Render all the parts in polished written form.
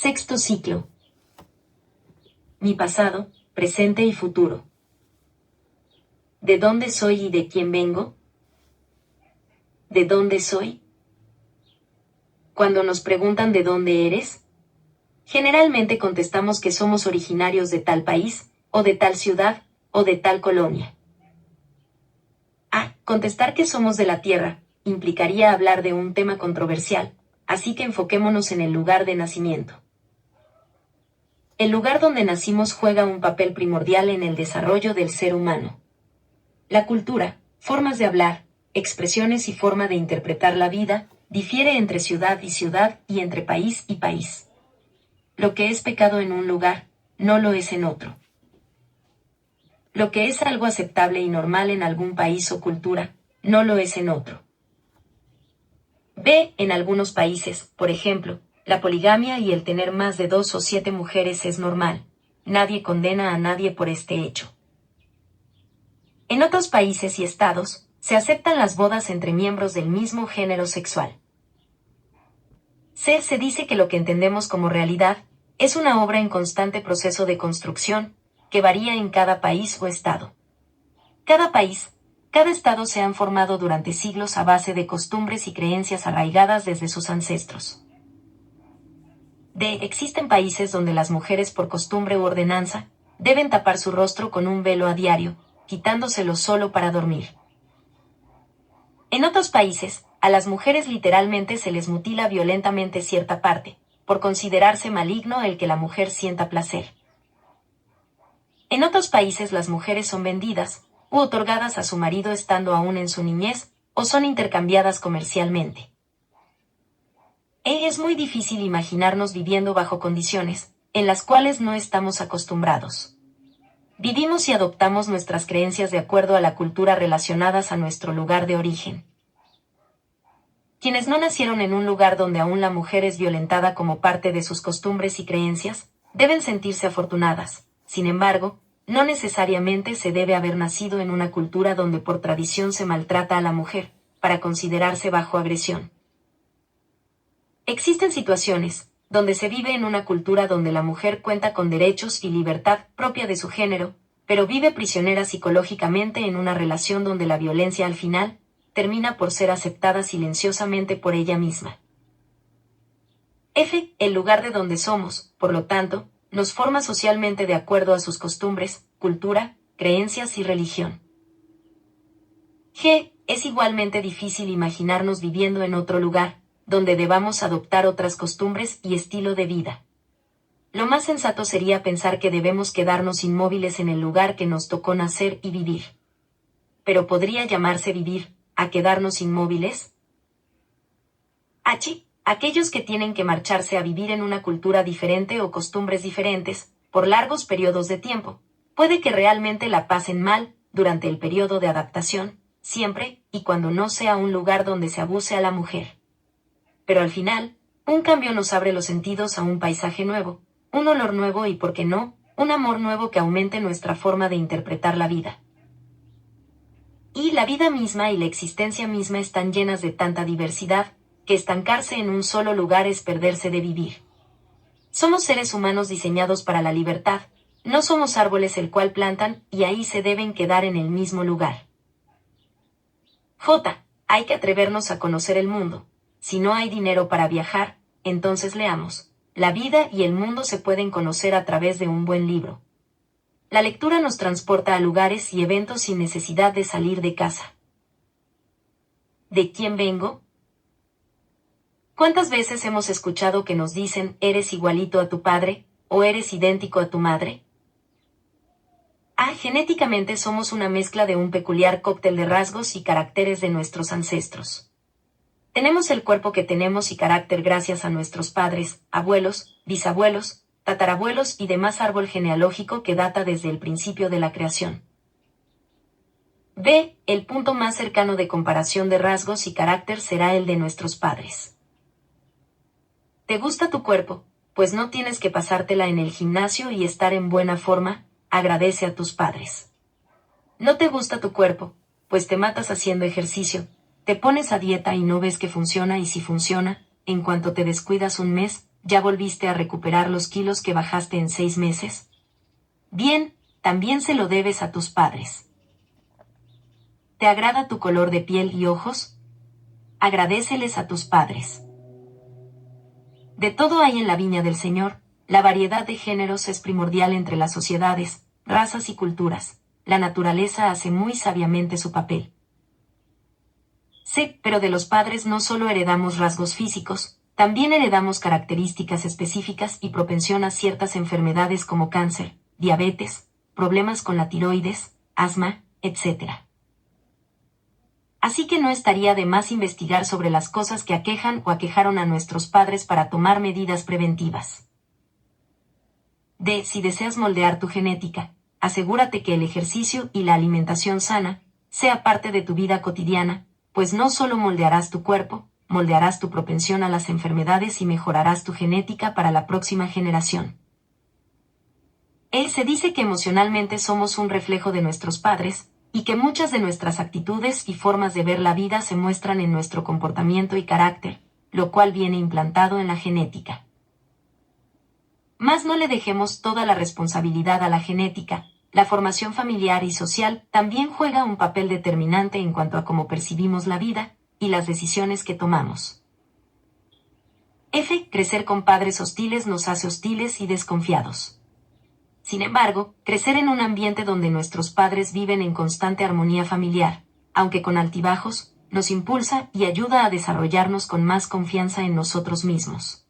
Sexto ciclo. Mi pasado, presente y futuro. ¿De dónde soy y de quién vengo? ¿De dónde soy? Cuando nos preguntan de dónde eres, generalmente contestamos que somos originarios de tal país, o de tal ciudad, o de tal colonia. Contestar que somos de la Tierra implicaría hablar de un tema controversial, así que enfoquémonos en el lugar de nacimiento. El lugar donde nacimos juega un papel primordial en el desarrollo del ser humano. La cultura, formas de hablar, expresiones y forma de interpretar la vida, difiere entre ciudad y entre país y país. Lo que es pecado en un lugar, no lo es en otro. Lo que es algo aceptable y normal en algún país o cultura, no lo es en otro. En algunos países, por ejemplo, la poligamia y el tener más de 2 o 7 mujeres es normal. Nadie condena a nadie por este hecho. En otros países y estados, se aceptan las bodas entre miembros del mismo género sexual. Se dice que lo que entendemos como realidad es una obra en constante proceso de construcción, que varía en cada país o estado. Cada país, cada estado se han formado durante siglos a base de costumbres y creencias arraigadas desde sus ancestros. Existen países donde las mujeres por costumbre u ordenanza deben tapar su rostro con un velo a diario, quitándoselo solo para dormir. En otros países, a las mujeres literalmente se les mutila violentamente cierta parte, por considerarse maligno el que la mujer sienta placer. En otros países las mujeres son vendidas, u otorgadas a su marido estando aún en su niñez, o son intercambiadas comercialmente. Es muy difícil imaginarnos viviendo bajo condiciones en las cuales no estamos acostumbrados. Vivimos y adoptamos nuestras creencias de acuerdo a la cultura relacionadas a nuestro lugar de origen. Quienes no nacieron en un lugar donde aún la mujer es violentada como parte de sus costumbres y creencias, deben sentirse afortunadas. Sin embargo, no necesariamente se debe haber nacido en una cultura donde por tradición se maltrata a la mujer, para considerarse bajo agresión. Existen situaciones donde se vive en una cultura donde la mujer cuenta con derechos y libertad propia de su género, pero vive prisionera psicológicamente en una relación donde la violencia al final termina por ser aceptada silenciosamente por ella misma. El lugar de donde somos, por lo tanto, nos forma socialmente de acuerdo a sus costumbres, cultura, creencias y religión. Es igualmente difícil imaginarnos viviendo en otro lugar, donde debamos adoptar otras costumbres y estilo de vida. Lo más sensato sería pensar que debemos quedarnos inmóviles en el lugar que nos tocó nacer y vivir. ¿Pero podría llamarse vivir a quedarnos inmóviles? Aquellos que tienen que marcharse a vivir en una cultura diferente o costumbres diferentes, por largos periodos de tiempo, puede que realmente la pasen mal durante el periodo de adaptación, siempre y cuando no sea un lugar donde se abuse a la mujer. Pero al final, un cambio nos abre los sentidos a un paisaje nuevo, un olor nuevo y, ¿por qué no?, un amor nuevo que aumente nuestra forma de interpretar la vida. Y la vida misma y la existencia misma están llenas de tanta diversidad, que estancarse en un solo lugar es perderse de vivir. Somos seres humanos diseñados para la libertad, no somos árboles el cual plantan y ahí se deben quedar en el mismo lugar. Hay que atrevernos a conocer el mundo. Si no hay dinero para viajar, entonces leamos. La vida y el mundo se pueden conocer a través de un buen libro. La lectura nos transporta a lugares y eventos sin necesidad de salir de casa. ¿De quién vengo? ¿Cuántas veces hemos escuchado que nos dicen, eres igualito a tu padre, o eres idéntico a tu madre? Genéticamente somos una mezcla de un peculiar cóctel de rasgos y caracteres de nuestros ancestros. Tenemos el cuerpo que tenemos y carácter gracias a nuestros padres, abuelos, bisabuelos, tatarabuelos y demás árbol genealógico que data desde el principio de la creación. El punto más cercano de comparación de rasgos y carácter será el de nuestros padres. ¿Te gusta tu cuerpo? Pues no tienes que pasártela en el gimnasio y estar en buena forma, agradece a tus padres. ¿No te gusta tu cuerpo? Pues te matas haciendo ejercicio, te pones a dieta y no ves que funciona y si funciona, en cuanto te descuidas un mes, ¿Ya volviste a recuperar los kilos que bajaste en 6 meses? Bien, también se lo debes a tus padres. ¿Te agrada tu color de piel y ojos? Agradéceles a tus padres. De todo hay en la viña del Señor, la variedad de géneros es primordial entre las sociedades, razas y culturas. La naturaleza hace muy sabiamente su papel. Sí, pero de los padres no solo heredamos rasgos físicos, también heredamos características específicas y propensión a ciertas enfermedades como cáncer, diabetes, problemas con la tiroides, asma, etc. Así que no estaría de más investigar sobre las cosas que aquejan o aquejaron a nuestros padres para tomar medidas preventivas. Si deseas moldear tu genética, asegúrate que el ejercicio y la alimentación sana sea parte de tu vida cotidiana, pues no solo moldearás tu cuerpo, moldearás tu propensión a las enfermedades y mejorarás tu genética para la próxima generación. Se dice que emocionalmente somos un reflejo de nuestros padres, y que muchas de nuestras actitudes y formas de ver la vida se muestran en nuestro comportamiento y carácter, lo cual viene implantado en la genética. Mas no le dejemos toda la responsabilidad a la genética. La formación familiar y social también juega un papel determinante en cuanto a cómo percibimos la vida y las decisiones que tomamos. Crecer con padres hostiles nos hace hostiles y desconfiados. Sin embargo, crecer en un ambiente donde nuestros padres viven en constante armonía familiar, aunque con altibajos, nos impulsa y ayuda a desarrollarnos con más confianza en nosotros mismos.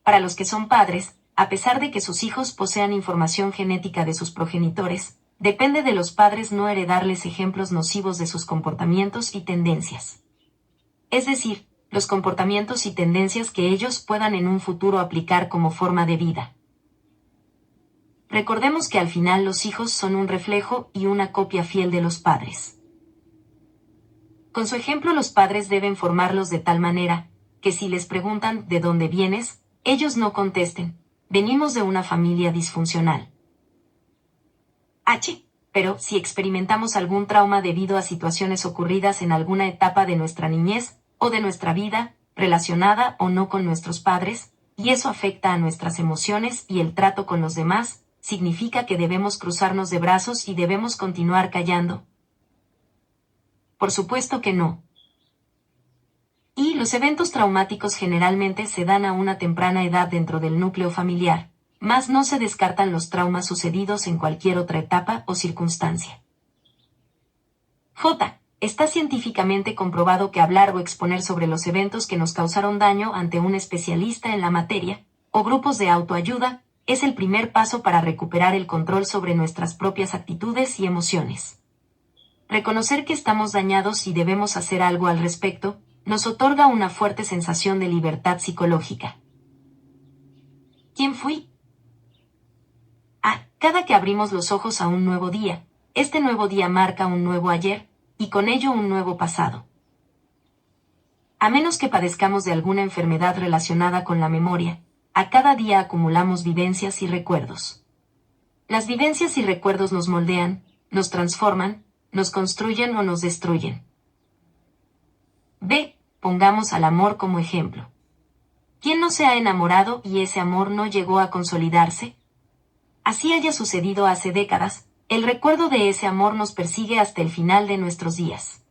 Para los que son padres, a pesar de que sus hijos posean información genética de sus progenitores, depende de los padres no heredarles ejemplos nocivos de sus comportamientos y tendencias. Es decir, los comportamientos y tendencias que ellos puedan en un futuro aplicar como forma de vida. Recordemos que al final los hijos son un reflejo y una copia fiel de los padres. Con su ejemplo los padres deben formarlos de tal manera, que si les preguntan ¿de dónde vienes?, ellos no contesten, venimos de una familia disfuncional. Pero si experimentamos algún trauma debido a situaciones ocurridas en alguna etapa de nuestra niñez, o de nuestra vida, relacionada o no con nuestros padres, y eso afecta a nuestras emociones y el trato con los demás, ¿significa que debemos cruzarnos de brazos y debemos continuar callando? Por supuesto que no. Y los eventos traumáticos generalmente se dan a una temprana edad dentro del núcleo familiar, mas no se descartan los traumas sucedidos en cualquier otra etapa o circunstancia. Está científicamente comprobado que hablar o exponer sobre los eventos que nos causaron daño ante un especialista en la materia, o grupos de autoayuda, es el primer paso para recuperar el control sobre nuestras propias actitudes y emociones. Reconocer que estamos dañados y debemos hacer algo al respecto, nos otorga una fuerte sensación de libertad psicológica. ¿Quién fui? Cada que abrimos los ojos a un nuevo día, este nuevo día marca un nuevo ayer, y con ello un nuevo pasado. A menos que padezcamos de alguna enfermedad relacionada con la memoria, a cada día acumulamos vivencias y recuerdos. Las vivencias y recuerdos nos moldean, nos transforman, nos construyen o nos destruyen. Pongamos al amor como ejemplo. ¿Quién no se ha enamorado y ese amor no llegó a consolidarse? Así haya sucedido hace décadas, el recuerdo de ese amor nos persigue hasta el final de nuestros días.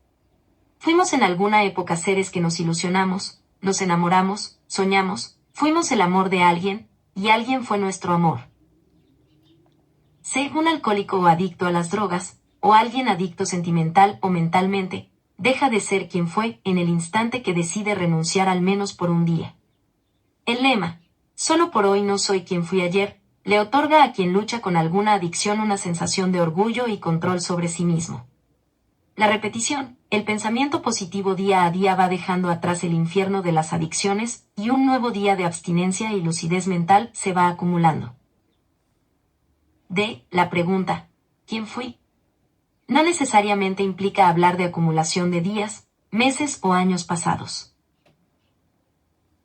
Fuimos en alguna época seres que nos ilusionamos, nos enamoramos, soñamos, fuimos el amor de alguien, y alguien fue nuestro amor. Sé un alcohólico o adicto a las drogas, o alguien adicto sentimental o mentalmente, deja de ser quien fue en el instante que decide renunciar al menos por un día. El lema, solo por hoy no soy quien fui ayer, le otorga a quien lucha con alguna adicción una sensación de orgullo y control sobre sí mismo. La repetición, el pensamiento positivo día a día va dejando atrás el infierno de las adicciones y un nuevo día de abstinencia y lucidez mental se va acumulando. La pregunta, ¿quién fui? No necesariamente implica hablar de acumulación de días, meses o años pasados.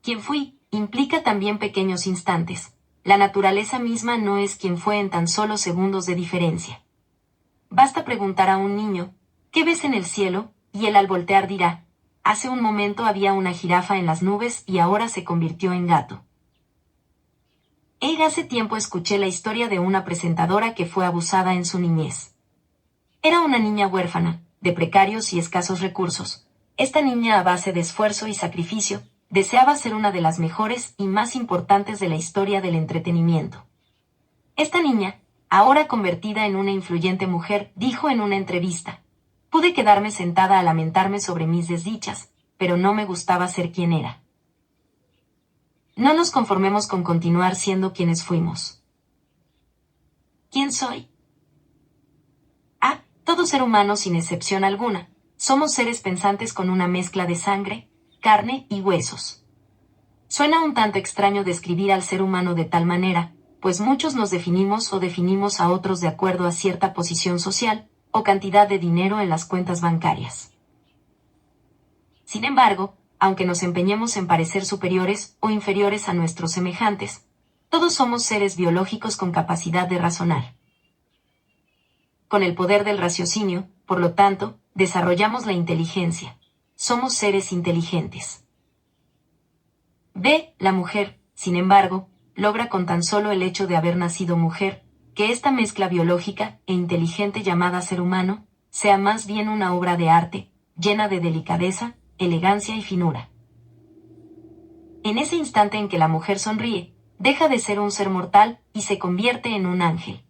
¿Quién fui? Implica también pequeños instantes. La naturaleza misma no es quien fue en tan solo segundos de diferencia. Basta preguntar a un niño, ¿qué ves en el cielo? Y él al voltear dirá, Hace un momento había una jirafa en las nubes y ahora se convirtió en gato. Hace tiempo escuché la historia de una presentadora que fue abusada en su niñez. Era una niña huérfana, de precarios y escasos recursos. Esta niña, a base de esfuerzo y sacrificio, deseaba ser una de las mejores y más importantes de la historia del entretenimiento. Esta niña, ahora convertida en una influyente mujer, dijo en una entrevista: «Pude quedarme sentada a lamentarme sobre mis desdichas, pero no me gustaba ser quien era». No nos conformemos con continuar siendo quienes fuimos. ¿Quién soy? Todo ser humano, sin excepción alguna, somos seres pensantes con una mezcla de sangre, carne y huesos. Suena un tanto extraño describir al ser humano de tal manera, pues muchos nos definimos o definimos a otros de acuerdo a cierta posición social o cantidad de dinero en las cuentas bancarias. Sin embargo, aunque nos empeñemos en parecer superiores o inferiores a nuestros semejantes, todos somos seres biológicos con capacidad de razonar. Con el poder del raciocinio, por lo tanto, desarrollamos la inteligencia. Somos seres inteligentes. La mujer, sin embargo, logra con tan solo el hecho de haber nacido mujer, que esta mezcla biológica e inteligente llamada ser humano, sea más bien una obra de arte, llena de delicadeza, elegancia y finura. En ese instante en que la mujer sonríe, deja de ser un ser mortal y se convierte en un ángel.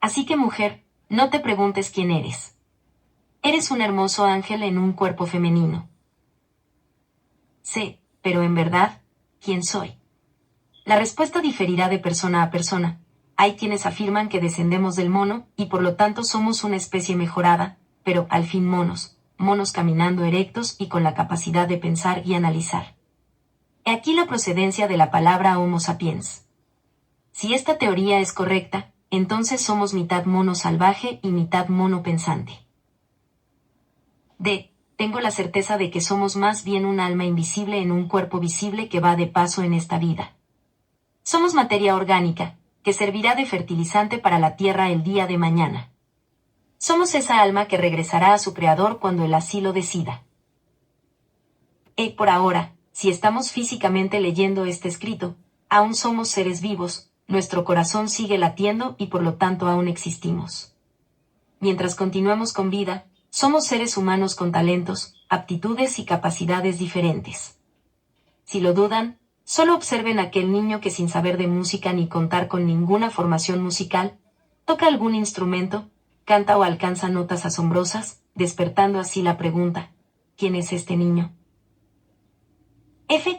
Así que, mujer, no te preguntes quién eres. Eres un hermoso ángel en un cuerpo femenino. Sé, pero en verdad, ¿quién soy? La respuesta diferirá de persona a persona. Hay quienes afirman que descendemos del mono y por lo tanto somos una especie mejorada, pero al fin monos caminando erectos y con la capacidad de pensar y analizar. He aquí la procedencia de la palabra Homo sapiens. Si esta teoría es correcta, entonces somos mitad mono salvaje y mitad mono pensante. Tengo la certeza de que somos más bien un alma invisible en un cuerpo visible que va de paso en esta vida. Somos materia orgánica, que servirá de fertilizante para la tierra el día de mañana. Somos esa alma que regresará a su creador cuando él así lo decida. Por ahora, si estamos físicamente leyendo este escrito, aún somos seres vivos, nuestro corazón sigue latiendo y por lo tanto aún existimos. Mientras continuemos con vida, somos seres humanos con talentos, aptitudes y capacidades diferentes. Si lo dudan, solo observen a aquel niño que sin saber de música ni contar con ninguna formación musical, toca algún instrumento, canta o alcanza notas asombrosas, despertando así la pregunta: ¿quién es este niño?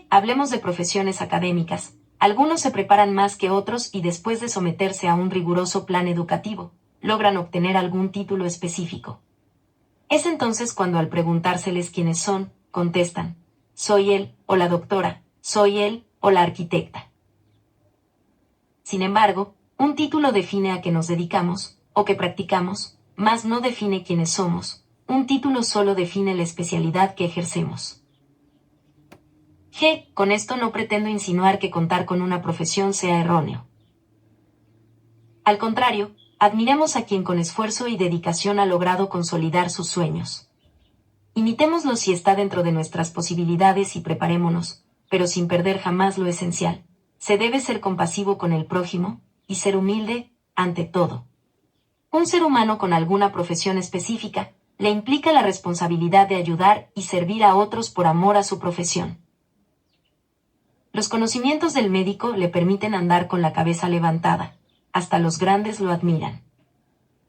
Hablemos de profesiones académicas. Algunos se preparan más que otros y después de someterse a un riguroso plan educativo, logran obtener algún título específico. Es entonces cuando al preguntárseles quiénes son, contestan: soy él, o la doctora, soy él, o la arquitecta. Sin embargo, un título define a qué nos dedicamos, o qué practicamos, mas no define quiénes somos. Un título solo define la especialidad que ejercemos. Con esto no pretendo insinuar que contar con una profesión sea erróneo. Al contrario, admiremos a quien con esfuerzo y dedicación ha logrado consolidar sus sueños. Imitémoslo si está dentro de nuestras posibilidades y preparémonos, pero sin perder jamás lo esencial. Se debe ser compasivo con el prójimo, y ser humilde, ante todo. Un ser humano con alguna profesión específica, le implica la responsabilidad de ayudar y servir a otros por amor a su profesión. Los conocimientos del médico le permiten andar con la cabeza levantada. Hasta los grandes lo admiran.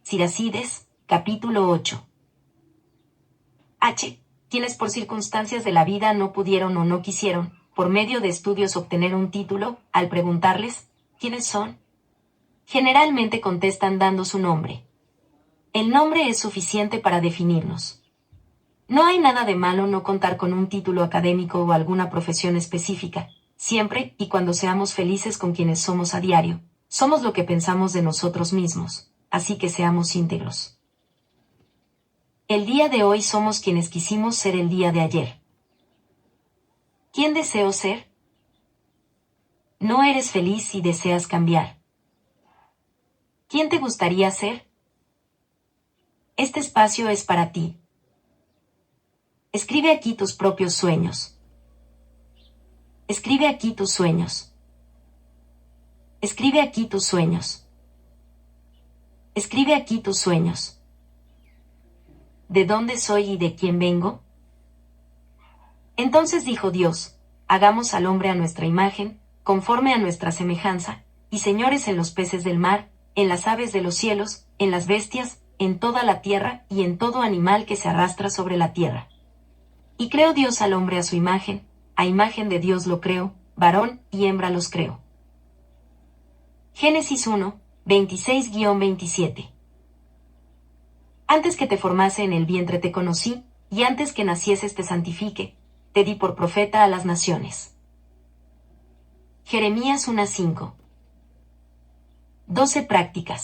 Siracides, capítulo 8. Quienes por circunstancias de la vida no pudieron o no quisieron, por medio de estudios obtener un título, al preguntarles ¿quiénes son?, generalmente contestan dando su nombre. El nombre es suficiente para definirnos. No hay nada de malo no contar con un título académico o alguna profesión específica, siempre y cuando seamos felices con quienes somos a diario. Somos lo que pensamos de nosotros mismos, así que seamos íntegros. El día de hoy somos quienes quisimos ser el día de ayer. ¿Quién deseo ser? No eres feliz y deseas cambiar. ¿Quién te gustaría ser? Este espacio es para ti. Escribe aquí tus propios sueños. Escribe aquí tus sueños. Escribe aquí tus sueños. Escribe aquí tus sueños. ¿De dónde soy y de quién vengo? Entonces dijo Dios, hagamos al hombre a nuestra imagen, conforme a nuestra semejanza, y señores en los peces del mar, en las aves de los cielos, en las bestias, en toda la tierra y en todo animal que se arrastra sobre la tierra. Y creó Dios al hombre a su imagen, a imagen de Dios lo creó, varón y hembra los creó. Génesis 1, 26-27. Antes que te formase en el vientre te conocí, y antes que nacieses te santifiqué, te di por profeta a las naciones. Jeremías 1:5. 12 prácticas.